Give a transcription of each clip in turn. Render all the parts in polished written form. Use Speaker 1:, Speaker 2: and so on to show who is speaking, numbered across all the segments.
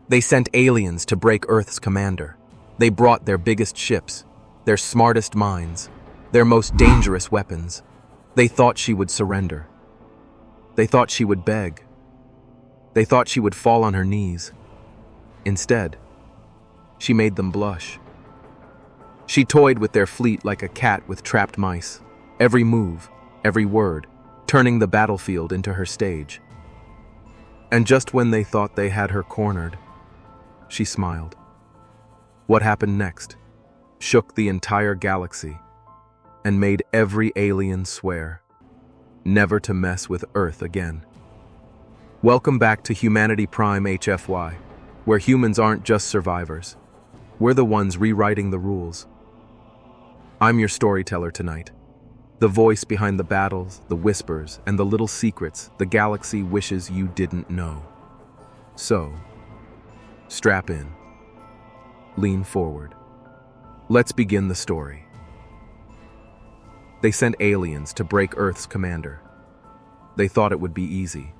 Speaker 1: They sent aliens to break Earth's commander. They brought their biggest ships, their smartest minds, their most dangerous weapons. They thought she would surrender. They thought she would beg. They thought she would fall on her knees. Instead, she made them blush. She toyed with their fleet like a cat with trapped mice, every move, every word, turning the battlefield into her stage. And just when they thought they had her cornered, she smiled. What happened next shook the entire galaxy and made every alien swear never to mess with Earth again. Welcome back to Humanity Prime HFY, where humans aren't just survivors. We're the ones rewriting the rules. I'm your storyteller tonight, the voice behind the battles, the whispers, and the little secrets the galaxy wishes you didn't know. So, strap in. Lean forward. Let's begin the story. They sent aliens to break Earth's commander. They thought it would be easy.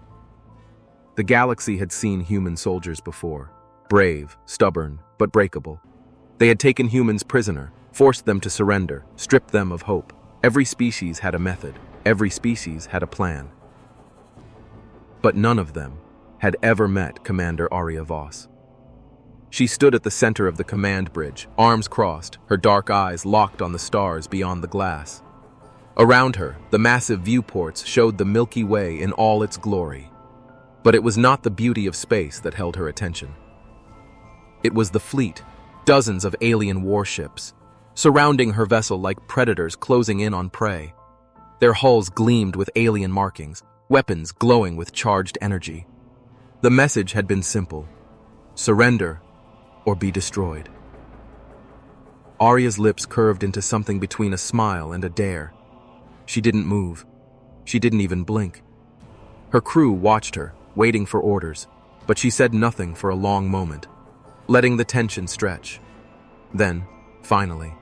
Speaker 1: The galaxy had seen human soldiers before, brave, stubborn, but breakable. They had taken humans prisoner, forced them to surrender, stripped them of hope. Every species had a method. Every species had a plan. But none of them had ever met Commander Aria Voss. She stood at the center of the command bridge, arms crossed, her dark eyes locked on the stars beyond the glass. Around her, the massive viewports showed the Milky Way in all its glory. But it was not the beauty of space that held her attention. It was the fleet, dozens of alien warships, surrounding her vessel like predators closing in on prey. Their hulls gleamed with alien markings, weapons glowing with charged energy. The message had been simple: surrender or be destroyed. Aria's lips curved into something between a smile and a dare. She didn't move. She didn't even blink. Her crew watched her, waiting for orders, but she said nothing for a long moment, letting the tension stretch. Then, finally,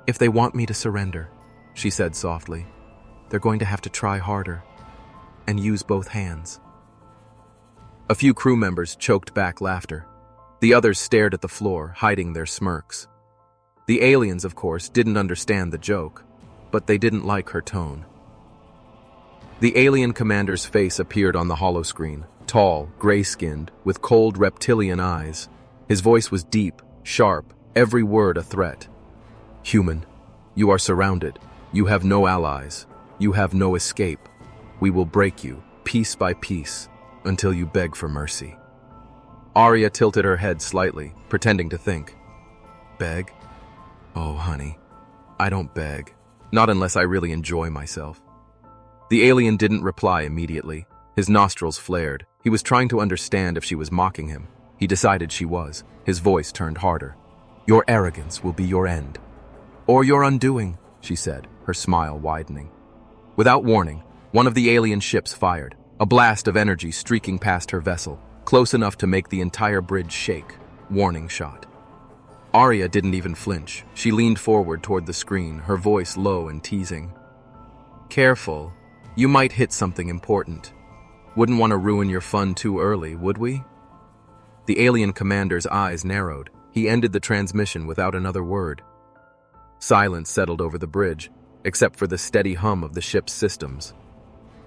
Speaker 1: "If they want me to surrender," she said softly, "they're going to have to try harder and use both hands." A few crew members choked back laughter. The others stared at the floor, hiding their smirks. The aliens, of course, didn't understand the joke, but they didn't like her tone. The alien commander's face appeared on the holoscreen, tall, gray-skinned, with cold reptilian eyes. His voice was deep, sharp, every word a threat. "Human, you are surrounded. You have no allies. You have no escape. We will break you, piece by piece, until you beg for mercy." Aria tilted her head slightly, pretending to think. "Beg? Oh, honey, I don't beg. Not unless I really enjoy myself." The alien didn't reply immediately. His nostrils flared. He was trying to understand if she was mocking him. He decided she was. His voice turned harder. "Your arrogance will be your end. Or your undoing," she said, her smile widening. Without warning, one of the alien ships fired, a blast of energy streaking past her vessel, close enough to make the entire bridge shake. Warning shot. Aria didn't even flinch. She leaned forward toward the screen, her voice low and teasing. "Careful. You might hit something important. Wouldn't want to ruin your fun too early, would we?" The alien commander's eyes narrowed. He ended the transmission without another word. Silence settled over the bridge, except for the steady hum of the ship's systems.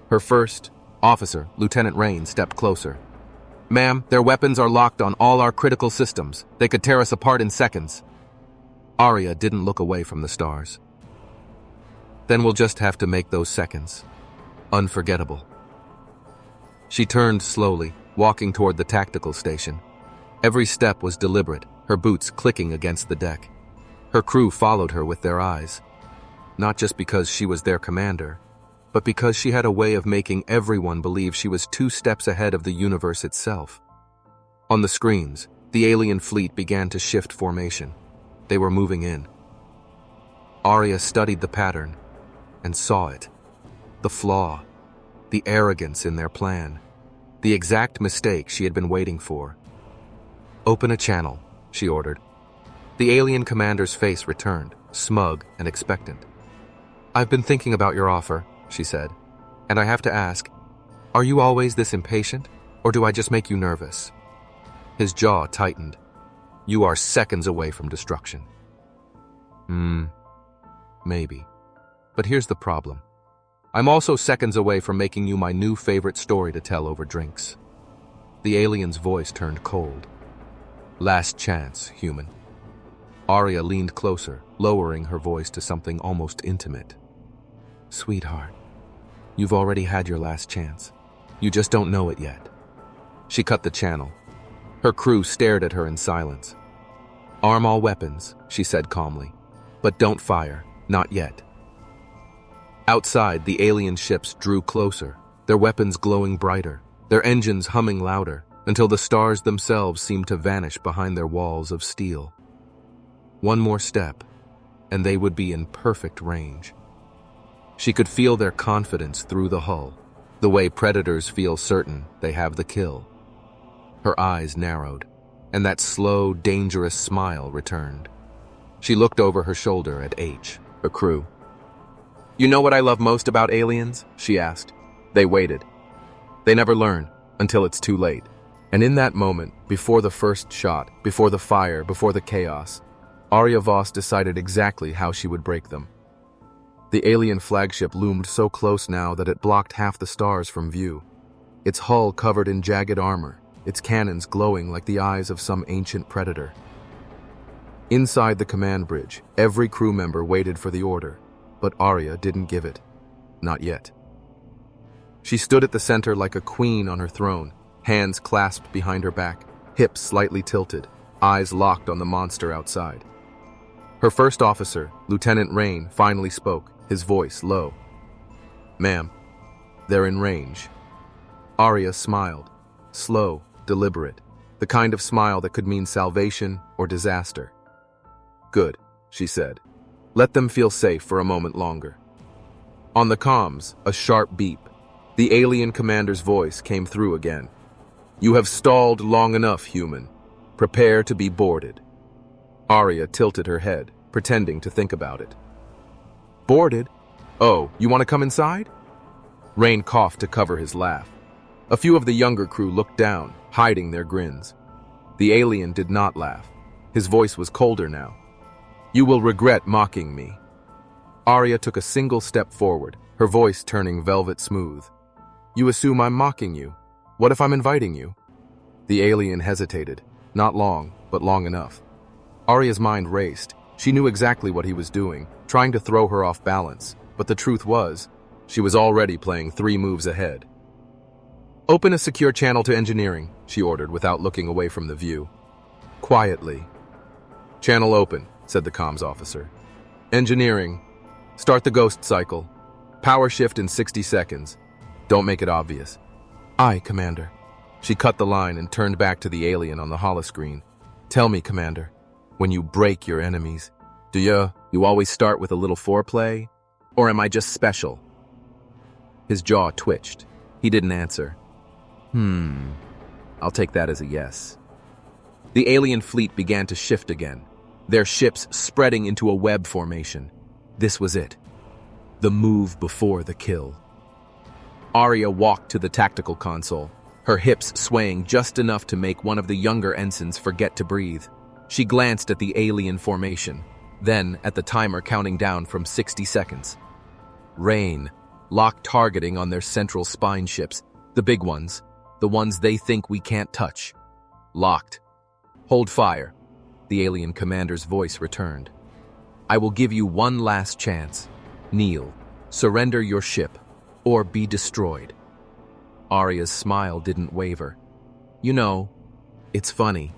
Speaker 1: Her first officer, Lieutenant Rain, stepped closer. "Ma'am, their weapons are locked on all our critical systems. They could tear us apart in seconds." Aria didn't look away from the stars. "Then we'll just have to make those seconds unforgettable." She turned slowly, walking toward the tactical station. Every step was deliberate, her boots clicking against the deck. Her crew followed her with their eyes, not just because she was their commander, but because she had a way of making everyone believe she was 2 steps ahead of the universe itself. On the screens, the alien fleet began to shift formation. They were moving in. Aria studied the pattern and saw it. The flaw, the arrogance in their plan, the exact mistake she had been waiting for. "Open a channel," she ordered. The alien commander's face returned, smug and expectant. "I've been thinking about your offer," she said, "and I have to ask, are you always this impatient, or do I just make you nervous?" His jaw tightened. You are seconds away from destruction. Maybe. But here's the problem. I'm also seconds away from making you my new favorite story to tell over drinks. The alien's voice turned cold. Last chance, human. Aria leaned closer, lowering her voice to something almost intimate. Sweetheart, you've already had your last chance. You just don't know it yet. She cut the channel. Her crew stared at her in silence. Arm all weapons, she said calmly. But don't fire, not yet. Outside, the alien ships drew closer, their weapons glowing brighter, their engines humming louder, until the stars themselves seemed to vanish behind their walls of steel. One more step, and they would be in perfect range. She could feel their confidence through the hull, the way predators feel certain they have the kill. Her eyes narrowed, and that slow, dangerous smile returned. She looked over her shoulder at H, her crew. You know what I love most about aliens? She asked. They waited. They never learn until it's too late. And in that moment, before the first shot, before the fire, before the chaos, Aria Voss decided exactly how she would break them. The alien flagship loomed so close now that it blocked half the stars from view. Its hull covered in jagged armor, its cannons glowing like the eyes of some ancient predator. Inside the command bridge, every crew member waited for the order, but Aria didn't give it. Not yet. She stood at the center like a queen on her throne, hands clasped behind her back, hips slightly tilted, eyes locked on the monster outside. Her first officer, Lieutenant Rain, finally spoke, his voice low. Ma'am, they're in range. Aria smiled, slow, deliberate, the kind of smile that could mean salvation or disaster. Good, she said. Let them feel safe for a moment longer. On the comms, a sharp beep. The alien commander's voice came through again. You have stalled long enough, human. Prepare to be boarded. Aria tilted her head, pretending to think about it. Boarded? Oh, you want to come inside? Rain coughed to cover his laugh. A few of the younger crew looked down, hiding their grins. The alien did not laugh. His voice was colder now. You will regret mocking me. Aria took a single step forward, her voice turning velvet smooth. You assume I'm mocking you. What if I'm inviting you? The alien hesitated. Not long, but long enough. Aria's mind raced. She knew exactly what he was doing, trying to throw her off balance. But the truth was, she was already playing 3 moves ahead. Open a secure channel to engineering, she ordered without looking away from the view. Quietly. Channel open, said the comms officer. Engineering. Start the ghost cycle. Power shift in 60 seconds. Don't make it obvious. Aye, Commander. She cut the line and turned back to the alien on the holoscreen. Tell me, Commander, when you break your enemies, do you always start with a little foreplay? Or am I just special? His jaw twitched. He didn't answer. I'll take that as a yes. The alien fleet began to shift again, their ships spreading into a web formation. This was it. The move before the kill. Aria walked to the tactical console, her hips swaying just enough to make one of the younger ensigns forget to breathe. She glanced at the alien formation, then at the timer counting down from 60 seconds. Rain, locked targeting on their central spine ships, the big ones, the ones they think we can't touch. Locked. Hold fire. The alien commander's voice returned. I will give you one last chance. Kneel. Surrender your ship, or be destroyed. Aria's smile didn't waver. You know, it's funny.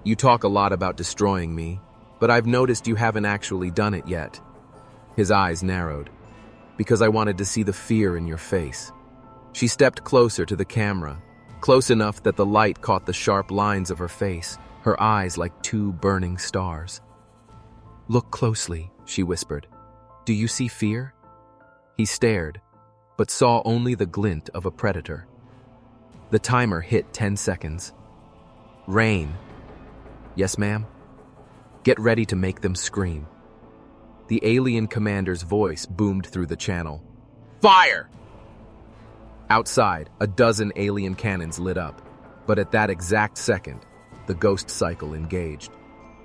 Speaker 1: You talk a lot about destroying me, but I've noticed you haven't actually done it yet. His eyes narrowed, because I wanted to see the fear in your face. She stepped closer to the camera, close enough that the light caught the sharp lines of her face, her eyes like 2 burning stars. Look closely, she whispered. Do you see fear? He stared, but saw only the glint of a predator. The timer hit 10 seconds. Rain. Yes, ma'am? Get ready to make them scream. The alien commander's voice boomed through the channel. Fire! Outside, a dozen alien cannons lit up, but at that exact second, the ghost cycle engaged.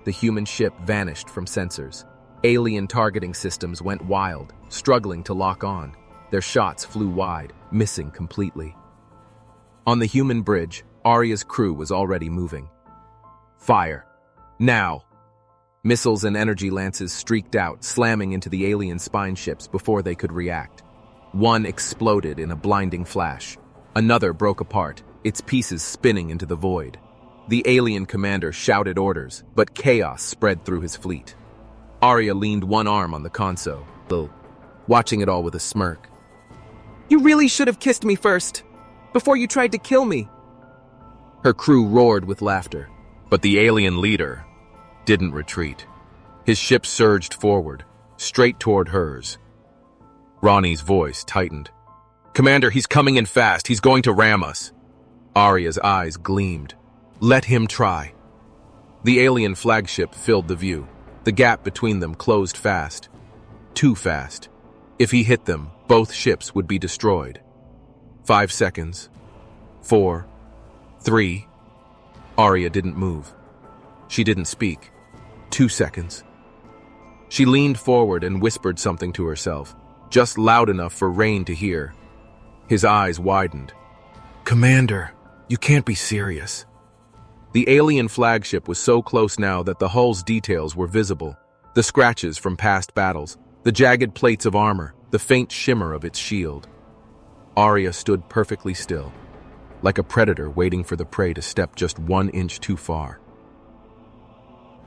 Speaker 1: The human ship vanished from sensors. Alien targeting systems went wild, struggling to lock on. Their shots flew wide, missing completely. On the human bridge, Aria's crew was already moving. Fire. Now! Missiles and energy lances streaked out, slamming into the alien spine ships before they could react. One exploded in a blinding flash. Another broke apart, its pieces spinning into the void. The alien commander shouted orders, but chaos spread through his fleet. Aria leaned one arm on the console, watching it all with a smirk.
Speaker 2: You really should have kissed me first, before you tried to kill me.
Speaker 1: Her crew roared with laughter, but the alien leader didn't retreat. His ship surged forward, straight toward hers. Ronnie's voice tightened. "Commander, he's coming in fast. He's going to ram us." Aria's eyes gleamed. "Let him try." The alien flagship filled the view. The gap between them closed fast. Too fast. If he hit them, both ships would be destroyed. 5 seconds. 4. 3. Aria didn't move. She didn't speak. 2 seconds. She leaned forward and whispered something to herself, just loud enough for Rain to hear. His eyes widened. "Commander, you can't be serious." The alien flagship was so close now that the hull's details were visible. The scratches from past battles, the jagged plates of armor, the faint shimmer of its shield. Aria stood perfectly still, like a predator waiting for the prey to step just 1 inch too far.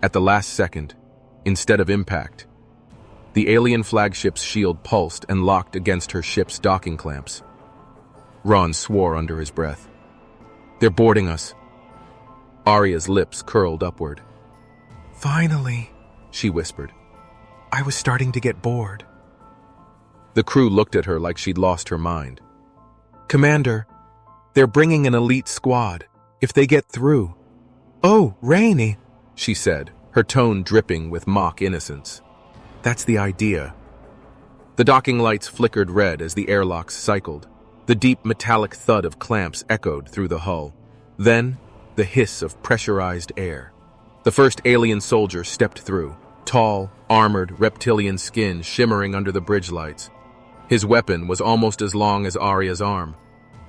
Speaker 1: At the last second, instead of impact, the alien flagship's shield pulsed and locked against her ship's docking clamps. Ron swore under his breath. "They're boarding us." Aria's lips curled upward. "Finally," she whispered. "I was starting to get bored." The crew looked at her like she'd lost her mind. "Commander, they're bringing an elite squad. If they get through..." "Oh, Rainy," she said, her tone dripping with mock innocence. "That's the idea." The docking lights flickered red as the airlocks cycled. The deep metallic thud of clamps echoed through the hull. Then, the hiss of pressurized air. The first alien soldier stepped through, tall, armored, reptilian skin shimmering under the bridge lights. His weapon was almost as long as Aria's arm.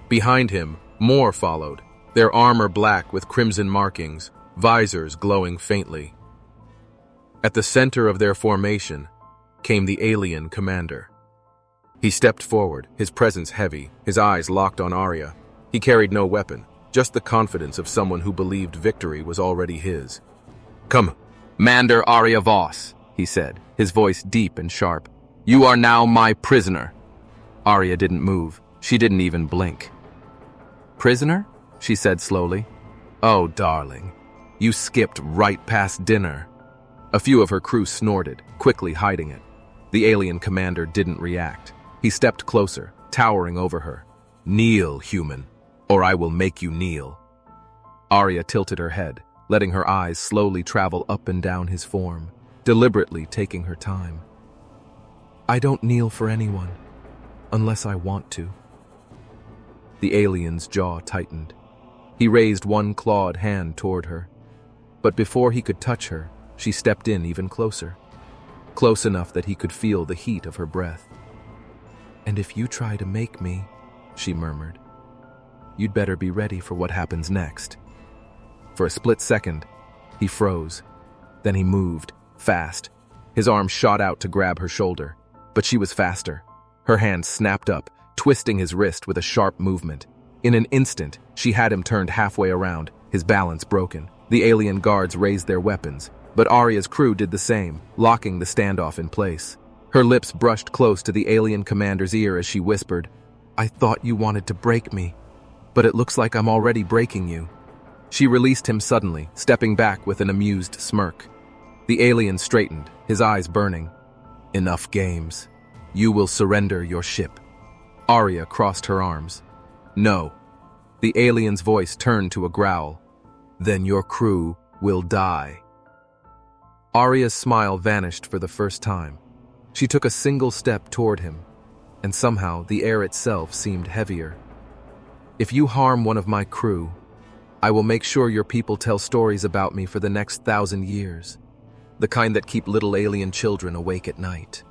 Speaker 1: Behind him, more followed, their armor black with crimson markings, visors glowing faintly. At the center of their formation came the alien commander. He stepped forward, his presence heavy, his eyes locked on Aria. He carried no weapon, just the confidence of someone who believed victory was already his. "Commander Aria Voss," he said, his voice deep and sharp. "You are now my prisoner." Aria didn't move. She didn't even blink. "Prisoner?" she said slowly. "Oh, darling, you skipped right past dinner." A few of her crew snorted, quickly hiding it. The alien commander didn't react. He stepped closer, towering over her. "Kneel, human, or I will make you kneel." Aria tilted her head, letting her eyes slowly travel up and down his form, deliberately taking her time. "I don't kneel for anyone, unless I want to." The alien's jaw tightened. He raised one clawed hand toward her. But before he could touch her, she stepped in even closer. Close enough that he could feel the heat of her breath. "And if you try to make me," she murmured, "you'd better be ready for what happens next." For a split second, he froze. Then he moved, fast. His arm shot out to grab her shoulder, but she was faster. Her hand snapped up, twisting his wrist with a sharp movement. In an instant, she had him turned halfway around, his balance broken. The alien guards raised their weapons, but Aria's crew did the same, locking the standoff in place. Her lips brushed close to the alien commander's ear as she whispered, "I thought you wanted to break me, but it looks like I'm already breaking you." She released him suddenly, stepping back with an amused smirk. The alien straightened, his eyes burning. "Enough games. You will surrender your ship." Aria crossed her arms. "No." The alien's voice turned to a growl. "Then your crew will die." Aria's smile vanished for the first time. She took a single step toward him, and somehow the air itself seemed heavier. "If you harm one of my crew, I will make sure your people tell stories about me for the next 1,000 years. The kind that keep little alien children awake at night.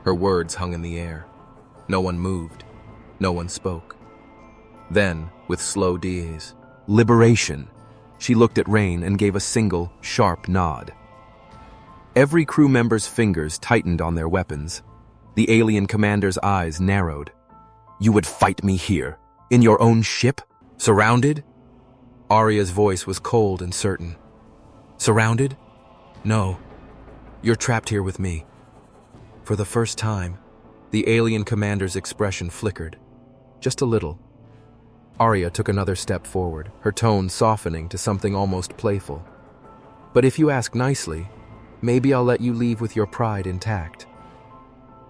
Speaker 1: Her words hung in the air. No one moved. No one spoke. Then, with slow gaze, liberation, she looked at Rain and gave a single, sharp nod. Every crew member's fingers tightened on their weapons. The alien commander's eyes narrowed. You would fight me here, in your own ship, surrounded? Aria's voice was cold and certain. Surrounded? No. You're trapped here with me. For the first time, the alien commander's expression flickered. Just a little. Aria took another step forward, her tone softening to something almost playful. But if you ask nicely, maybe I'll let you leave with your pride intact.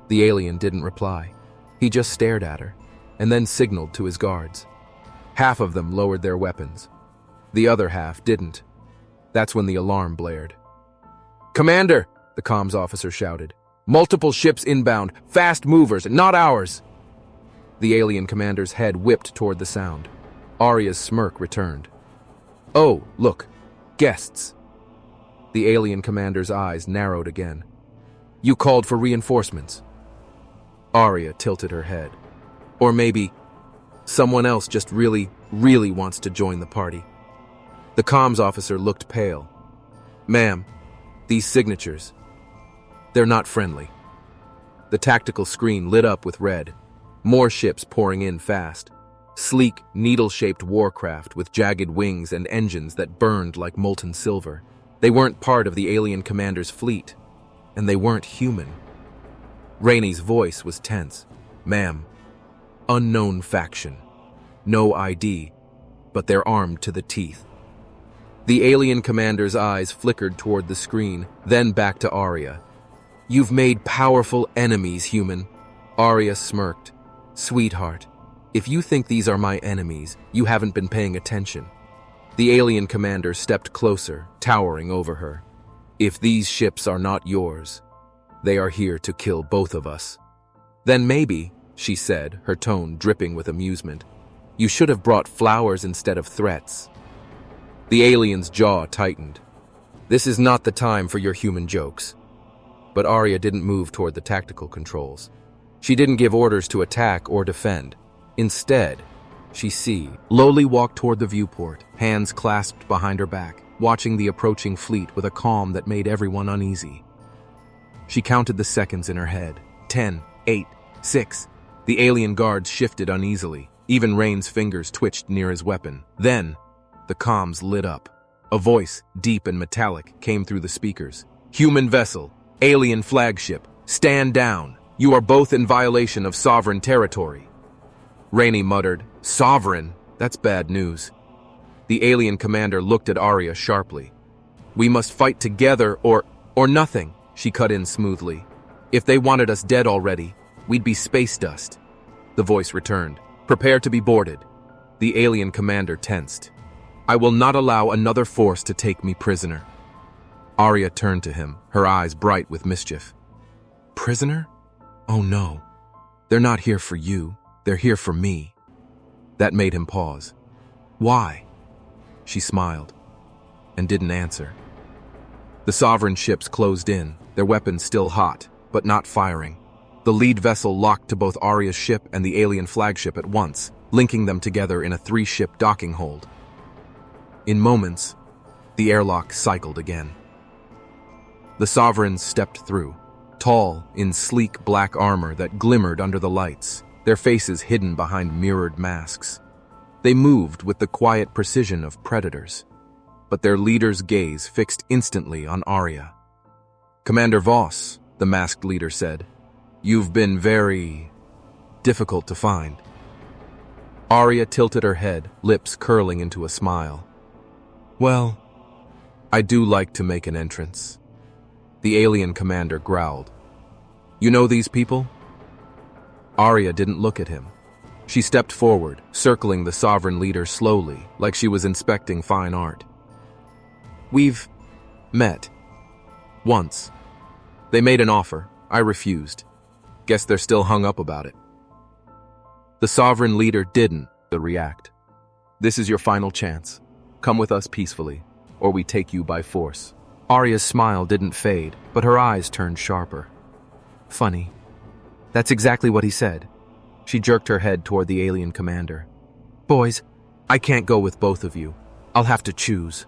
Speaker 1: The alien didn't reply. He just stared at her, and then signaled to his guards. Half of them lowered their weapons. The other half didn't. That's when the alarm blared. Commander, the comms officer shouted. Multiple ships inbound, fast movers, not ours. The alien commander's head whipped toward the sound. Aria's smirk returned. Oh, look, guests. The alien commander's eyes narrowed again. You called for reinforcements. Aria tilted her head. Or maybe someone else just really wants to join the party. The comms officer looked pale. Ma'am, these signatures, they're not friendly. The tactical screen lit up with red. More ships pouring in fast. Sleek, needle-shaped warcraft with jagged wings and engines that burned like molten silver. They weren't part of the alien commander's fleet, and they weren't human. Rainey's voice was tense. Ma'am, unknown faction. No ID, but they're armed to the teeth. The alien commander's eyes flickered toward the screen, then back to Aria. You've made powerful enemies, human. Aria smirked. Sweetheart, if you think these are my enemies, you haven't been paying attention. The alien commander stepped closer, towering over her. If these ships are not yours, they are here to kill both of us. Then maybe, she said, her tone dripping with amusement, you should have brought flowers instead of threats. The alien's jaw tightened. This is not the time for your human jokes. But Aria didn't move toward the tactical controls. She didn't give orders to attack or defend. Instead, she slowly walked toward the viewport, hands clasped behind her back, watching the approaching fleet with a calm that made everyone uneasy. She counted the seconds in her head. 10, 8, 6. The alien guards shifted uneasily. Even Rain's fingers twitched near his weapon. Then, the comms lit up. A voice, deep and metallic, came through the speakers. Human vessel, alien flagship, stand down. You are both in violation of sovereign territory. Rainey muttered, Sovereign? That's bad news. The alien commander looked at Aria sharply. We must fight together or nothing, she cut in smoothly. If they wanted us dead already, we'd be space dust. The voice returned. Prepare to be boarded. The alien commander tensed. I will not allow another force to take me prisoner. Aria turned to him, her eyes bright with mischief. Prisoner? Oh no. They're not here for you. They're here for me. That made him pause. Why? She smiled and didn't answer. The sovereign ships closed in, their weapons still hot, but not firing. The lead vessel locked to both Aria's ship and the alien flagship at once, linking them together in a 3-ship docking hold. In moments, the airlock cycled again. The sovereigns stepped through, tall in sleek black armor that glimmered under the lights, their faces hidden behind mirrored masks. They moved with the quiet precision of predators, but their leader's gaze fixed instantly on Aria. Commander Voss, the masked leader said, you've been very difficult to find. Aria tilted her head, lips curling into a smile. Well, I do like to make an entrance. The alien commander growled. You know these people? Aria didn't look at him. She stepped forward, circling the sovereign leader slowly, like she was inspecting fine art. We've met. Once. They made an offer. I refused. Guess they're still hung up about it. The sovereign leader didn't react. This is your final chance. Come with us peacefully, or we take you by force. Aria's smile didn't fade, but her eyes turned sharper. Funny. That's exactly what he said. She jerked her head toward the alien commander. Boys, I can't go with both of you. I'll have to choose.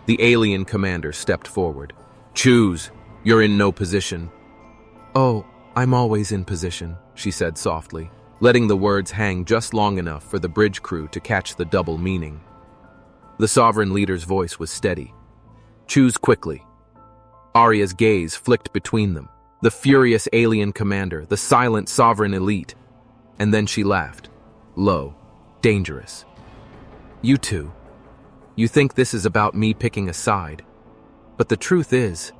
Speaker 1: The alien commander stepped forward. Choose. You're in no position. Oh, I'm always in position, she said softly, letting the words hang just long enough for the bridge crew to catch the double meaning. The sovereign leader's voice was steady. Choose quickly. Aria's gaze flicked between them, the furious alien commander, the silent sovereign elite. And then she laughed. Low. Dangerous. You two. You think this is about me picking a side. But the truth is...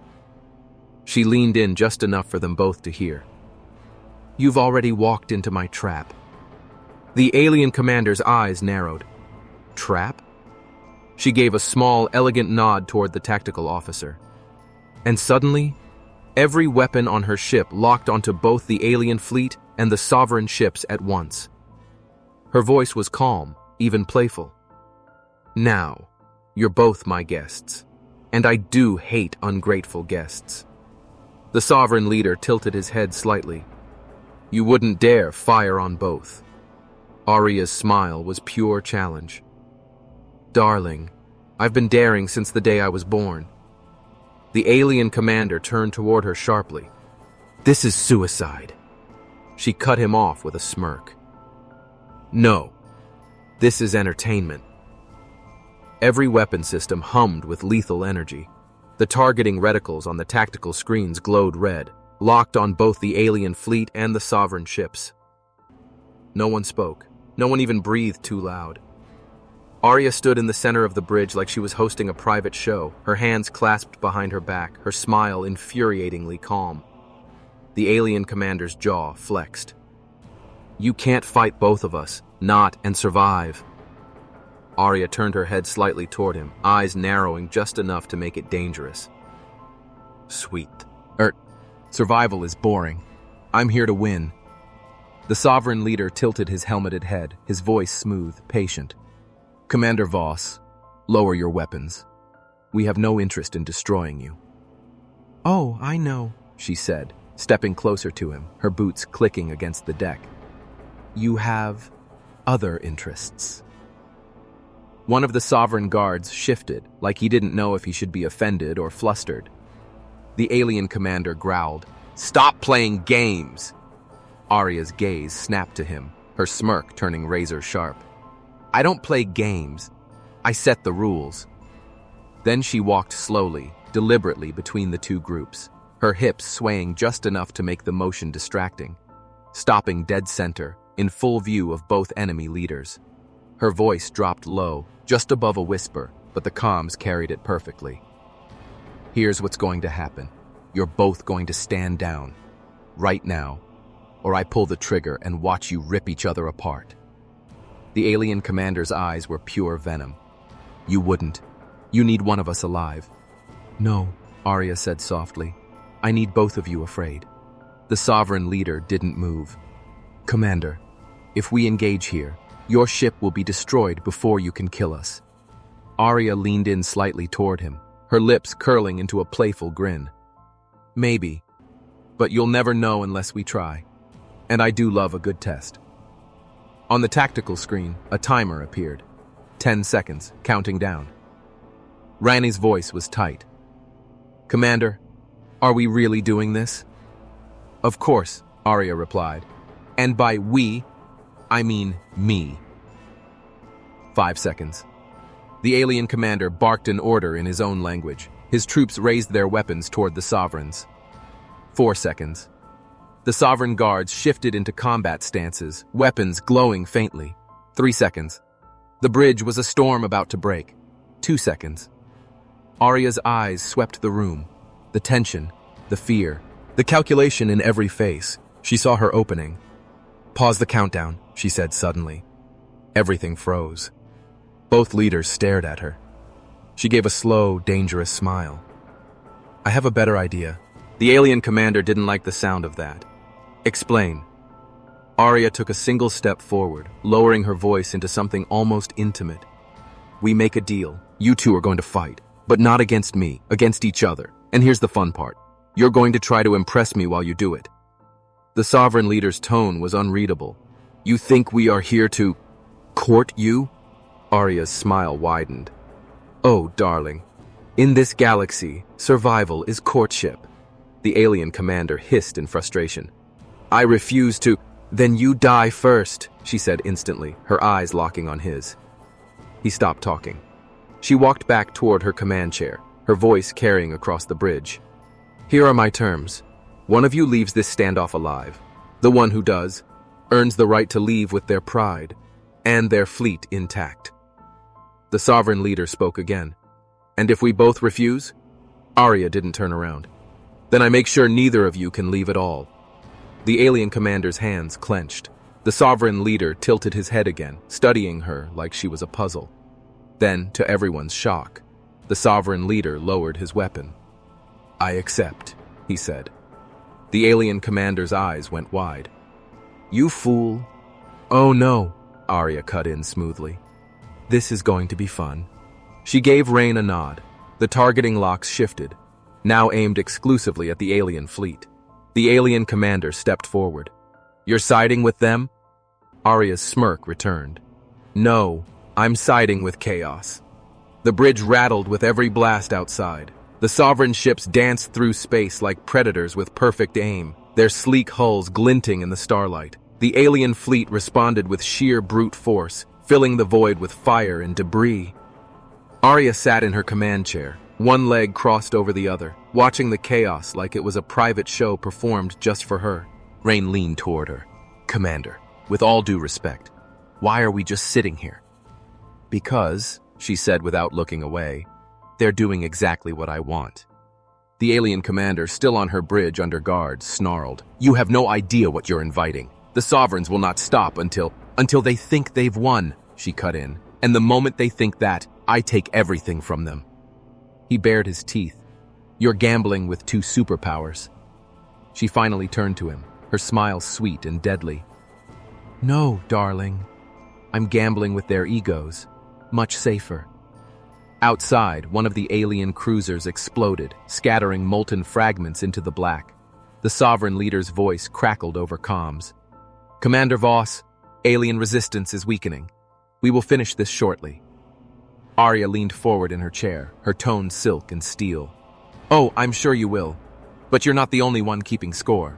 Speaker 1: She leaned in just enough for them both to hear. You've already walked into my trap. The alien commander's eyes narrowed. Trap? She gave a small, elegant nod toward the tactical officer. And suddenly, every weapon on her ship locked onto both the alien fleet and the sovereign ships at once. Her voice was calm, even playful. Now, you're both my guests, and I do hate ungrateful guests. The sovereign leader tilted his head slightly. You wouldn't dare fire on both. Aria's smile was pure challenge. Darling, I've been daring since the day I was born. The alien commander turned toward her sharply. This is suicide. She cut him off with a smirk. No, this is entertainment. Every weapon system hummed with lethal energy. The targeting reticles on the tactical screens glowed red, locked on both the alien fleet and the sovereign ships. No one spoke. No one even breathed too loud. Aria stood in the center of the bridge like she was hosting a private show, her hands clasped behind her back, her smile infuriatingly calm. The alien commander's jaw flexed. You can't fight both of us, not and survive. Aria turned her head slightly toward him, eyes narrowing just enough to make it dangerous. Sweet. Survival is boring. I'm here to win. The sovereign leader tilted his helmeted head, his voice smooth, patient. Commander Voss, lower your weapons. We have no interest in destroying you. Oh, I know, she said, stepping closer to him, her boots clicking against the deck. You have other interests. One of the sovereign guards shifted, like he didn't know if he should be offended or flustered. The alien commander growled, Stop playing games! Aria's gaze snapped to him, her smirk turning razor sharp. I don't play games. I set the rules. Then she walked slowly, deliberately between the two groups, her hips swaying just enough to make the motion distracting, stopping dead center, in full view of both enemy leaders. Her voice dropped low, just above a whisper, but the comms carried it perfectly. Here's what's going to happen. You're both going to stand down, right now, or I pull the trigger and watch you rip each other apart. The alien commander's eyes were pure venom. You wouldn't. You need one of us alive. No, Aria said softly. I need both of you afraid. The sovereign leader didn't move. Commander, if we engage here, your ship will be destroyed before you can kill us. Aria leaned in slightly toward him, her lips curling into a playful grin. Maybe, but you'll never know unless we try. And I do love a good test. On the tactical screen, a timer appeared. 10 seconds, counting down. Rani's voice was tight. Commander, are we really doing this? Of course, Aria replied. And by we, I mean me. 5 seconds. The alien commander barked an order in his own language. His troops raised their weapons toward the sovereigns. 4 seconds. The sovereign guards shifted into combat stances, weapons glowing faintly. 3 seconds. The bridge was a storm about to break. 2 seconds. Aria's eyes swept the room. The tension, the fear, the calculation in every face. She saw her opening. Pause the countdown, she said suddenly. Everything froze. Both leaders stared at her. She gave a slow, dangerous smile. I have a better idea. The alien commander didn't like the sound of that. Explain. Aria took a single step forward, lowering her voice into something almost intimate. We make a deal. You two are going to fight, but not against me, against each other. And here's the fun part. You're going to try to impress me while you do it. The Sovereign Leader's tone was unreadable. You think we are here to court you? Aria's smile widened. Oh, darling. In this galaxy, survival is courtship. The alien commander hissed in frustration. I refuse to. Then you die first, she said instantly, her eyes locking on his. He stopped talking. She walked back toward her command chair, her voice carrying across the bridge. Here are my terms. One of you leaves this standoff alive. The one who does earns the right to leave with their pride and their fleet intact. The Sovereign Leader spoke again. And if we both refuse? Aria didn't turn around. Then I make sure neither of you can leave at all. The alien commander's hands clenched. The Sovereign Leader tilted his head again, studying her like she was a puzzle. Then, to everyone's shock, the Sovereign Leader lowered his weapon. I accept, he said. The alien commander's eyes went wide. You fool. Oh no, Aria cut in smoothly. This is going to be fun. She gave Rain a nod. The targeting locks shifted, now aimed exclusively at the alien fleet. The alien commander stepped forward. You're siding with them? Aria's smirk returned. No, I'm siding with chaos. The bridge rattled with every blast outside. The sovereign ships danced through space like predators with perfect aim, their sleek hulls glinting in the starlight. The alien fleet responded with sheer brute force, filling the void with fire and debris. Aria sat in her command chair, one leg crossed over the other, watching the chaos like it was a private show performed just for her. Rain leaned toward her. Commander, with all due respect, why are we just sitting here? Because, she said without looking away, they're doing exactly what I want. The alien commander, still on her bridge under guard, snarled. You have no idea what you're inviting. The Sovereigns will not stop until they think they've won, she cut in. And the moment they think that, I take everything from them. He bared his teeth. You're gambling with two superpowers. She finally turned to him, her smile sweet and deadly. No, darling. I'm gambling with their egos. Much safer. Outside, one of the alien cruisers exploded, scattering molten fragments into the black. The Sovereign Leader's voice crackled over comms. Commander Voss, alien resistance is weakening. We will finish this shortly. Aria leaned forward in her chair, her tone silk and steel. Oh, I'm sure you will. But you're not the only one keeping score.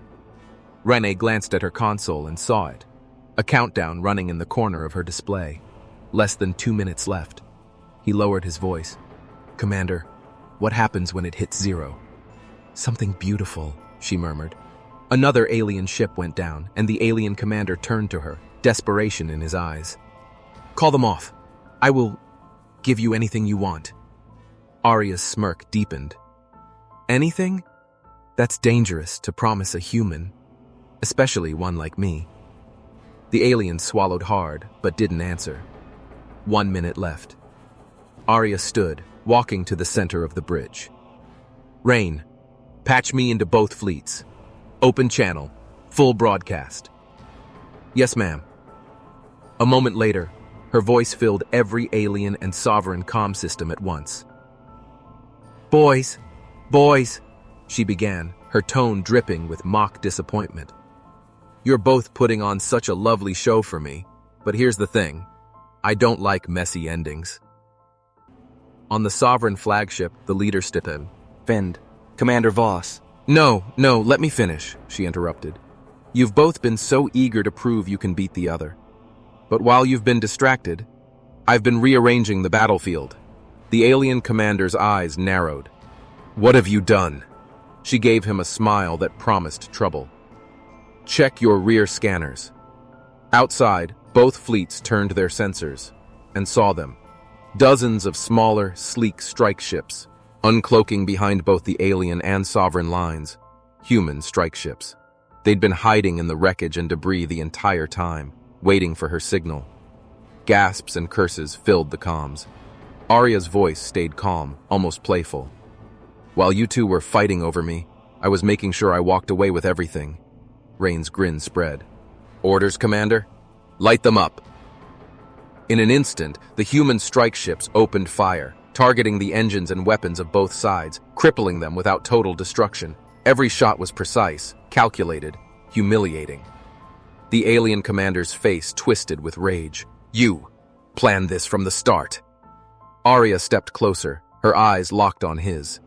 Speaker 1: Renee glanced at her console and saw it. A countdown running in the corner of her display. Less than 2 minutes left. He lowered his voice. Commander, what happens when it hits 0? Something beautiful, she murmured. Another alien ship went down, and the alien commander turned to her, desperation in his eyes. Call them off. I will give you anything you want. Aria's smirk deepened. Anything? That's dangerous to promise a human, especially one like me. The alien swallowed hard, but didn't answer. 1 minute left. Aria stood, walking to the center of the bridge. Rain, patch me into both fleets. Open channel, full broadcast. Yes, ma'am. A moment later, her voice filled every alien and sovereign comm system at once. Boys, she began, her tone dripping with mock disappointment. You're both putting on such a lovely show for me, but here's the thing. I don't like messy endings. On the sovereign flagship, the leader stood in. Fend, Commander Voss. No, let me finish, she interrupted. You've both been so eager to prove you can beat the other. But while you've been distracted, I've been rearranging the battlefield. The alien commander's eyes narrowed. What have you done? She gave him a smile that promised trouble. Check your rear scanners. Outside, both fleets turned their sensors and saw them. Dozens of smaller, sleek strike ships, uncloaking behind both the alien and sovereign lines. Human strike ships. They'd been hiding in the wreckage and debris the entire time, waiting for her signal. Gasps and curses filled the comms. Aria's voice stayed calm, almost playful. While you two were fighting over me, I was making sure I walked away with everything. Rain's grin spread. Orders, Commander? Light them up. In an instant, the human strike ships opened fire, targeting the engines and weapons of both sides, crippling them without total destruction. Every shot was precise, calculated, humiliating. The alien commander's face twisted with rage. You planned this from the start. Aria stepped closer, her eyes locked on his.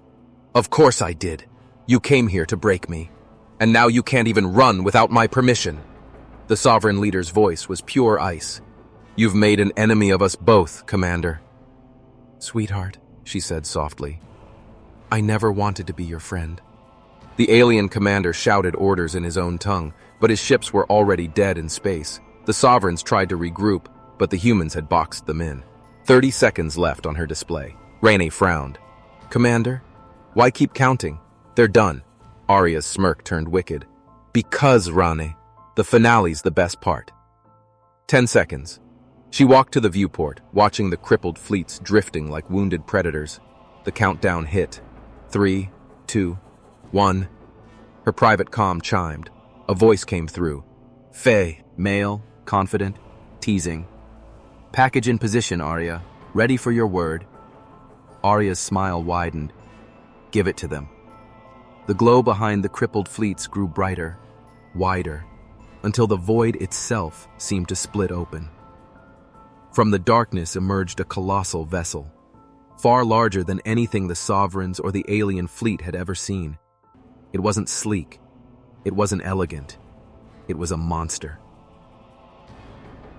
Speaker 1: Of course I did. You came here to break me. And now you can't even run without my permission. The sovereign leader's voice was pure ice. You've made an enemy of us both, Commander. Sweetheart, she said softly. I never wanted to be your friend. The alien commander shouted orders in his own tongue, but his ships were already dead in space. The sovereigns tried to regroup, but the humans had boxed them in. 30 seconds left on her display. Rainey frowned. Commander, why keep counting? They're done. Aria's smirk turned wicked. Because, Rane, the finale's the best part. 10 seconds. She walked to the viewport, watching the crippled fleets drifting like wounded predators. The countdown hit. 3, 2, 1. Her private comm chimed. A voice came through. Faye, male, confident, teasing. Package in position, Aria. Ready for your word. Aria's smile widened. Give it to them. The glow behind the crippled fleets grew brighter, wider, until the void itself seemed to split open. From the darkness emerged a colossal vessel, far larger than anything the Sovereigns or the alien fleet had ever seen. It wasn't sleek. It wasn't elegant. It was a monster.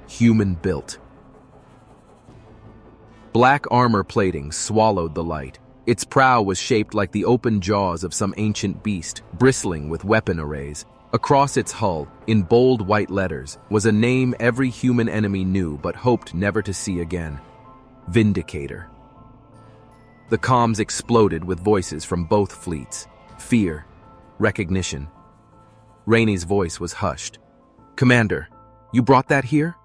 Speaker 1: Human-built. Black armor plating swallowed the light. Its prow was shaped like the open jaws of some ancient beast, bristling with weapon arrays. Across its hull, in bold white letters, was a name every human enemy knew but hoped never to see again. Vindicator. The comms exploded with voices from both fleets. Fear. Recognition. Rainey's voice was hushed. Commander, you brought that here?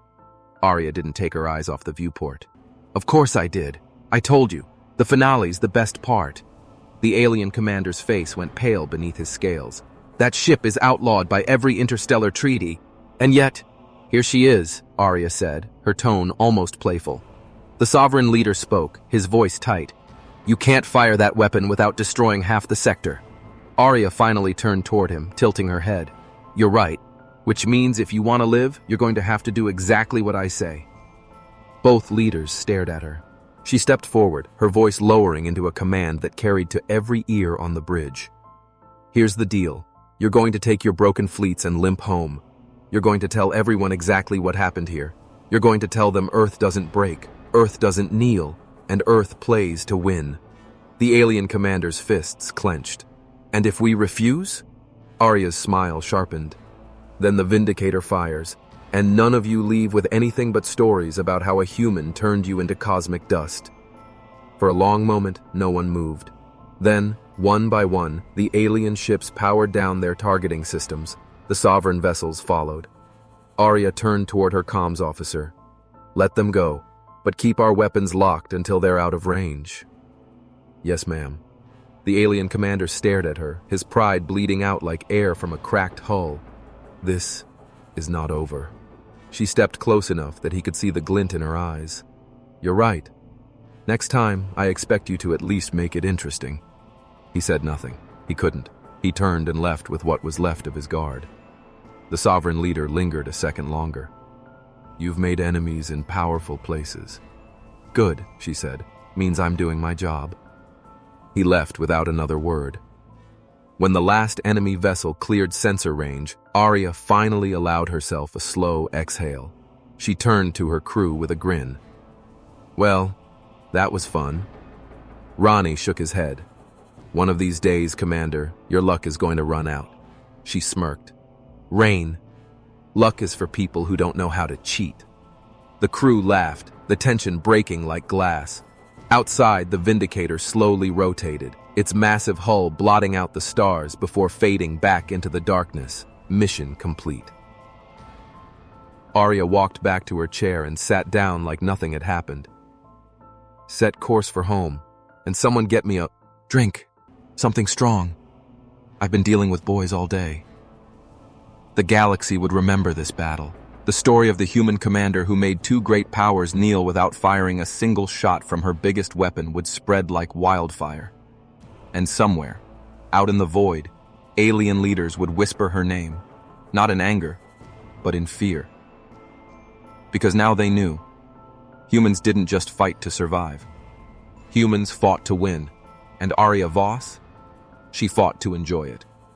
Speaker 1: Aria didn't take her eyes off the viewport. Of course I did. I told you. The finale's the best part. The alien commander's face went pale beneath his scales. That ship is outlawed by every interstellar treaty. And yet, here she is, Aria said, her tone almost playful. The sovereign leader spoke, his voice tight. You can't fire that weapon without destroying half the sector. Aria finally turned toward him, tilting her head. You're right, which means if you want to live, you're going to have to do exactly what I say. Both leaders stared at her. She stepped forward, her voice lowering into a command that carried to every ear on the bridge. Here's the deal. You're going to take your broken fleets and limp home. You're going to tell everyone exactly what happened here. You're going to tell them Earth doesn't break, Earth doesn't kneel, and Earth plays to win. The alien commander's fists clenched. And if we refuse? Aria's smile sharpened. Then the Vindicator fires, and none of you leave with anything but stories about how a human turned you into cosmic dust. For a long moment, no one moved. Then, one by one, the alien ships powered down their targeting systems. The sovereign vessels followed. Aria turned toward her comms officer. Let them go, but keep our weapons locked until they're out of range. Yes, ma'am. The alien commander stared at her, his pride bleeding out like air from a cracked hull. This is not over. She stepped close enough that he could see the glint in her eyes. You're right. Next time, I expect you to at least make it interesting. He said nothing. He couldn't. He turned and left with what was left of his guard. The sovereign leader lingered a second longer. You've made enemies in powerful places. Good, she said. Means I'm doing my job. He left without another word. When the last enemy vessel cleared sensor range, Aria finally allowed herself a slow exhale. She turned to her crew with a grin. Well, that was fun. Ronnie shook his head. One of these days, Commander, your luck is going to run out. She smirked. Rain. Luck is for people who don't know how to cheat. The crew laughed, the tension breaking like glass. Outside, the Vindicator slowly rotated, its massive hull blotting out the stars before fading back into the darkness. Mission complete. Aria walked back to her chair and sat down like nothing had happened. Set course for home, and someone get me a drink, something strong. I've been dealing with boys all day. The galaxy would remember this battle. The story of the human commander who made two great powers kneel without firing a single shot from her biggest weapon would spread like wildfire. And somewhere, out in the void, alien leaders would whisper her name, not in anger, but in fear. Because now they knew, humans didn't just fight to survive. Humans fought to win, and Aria Voss, she fought to enjoy it.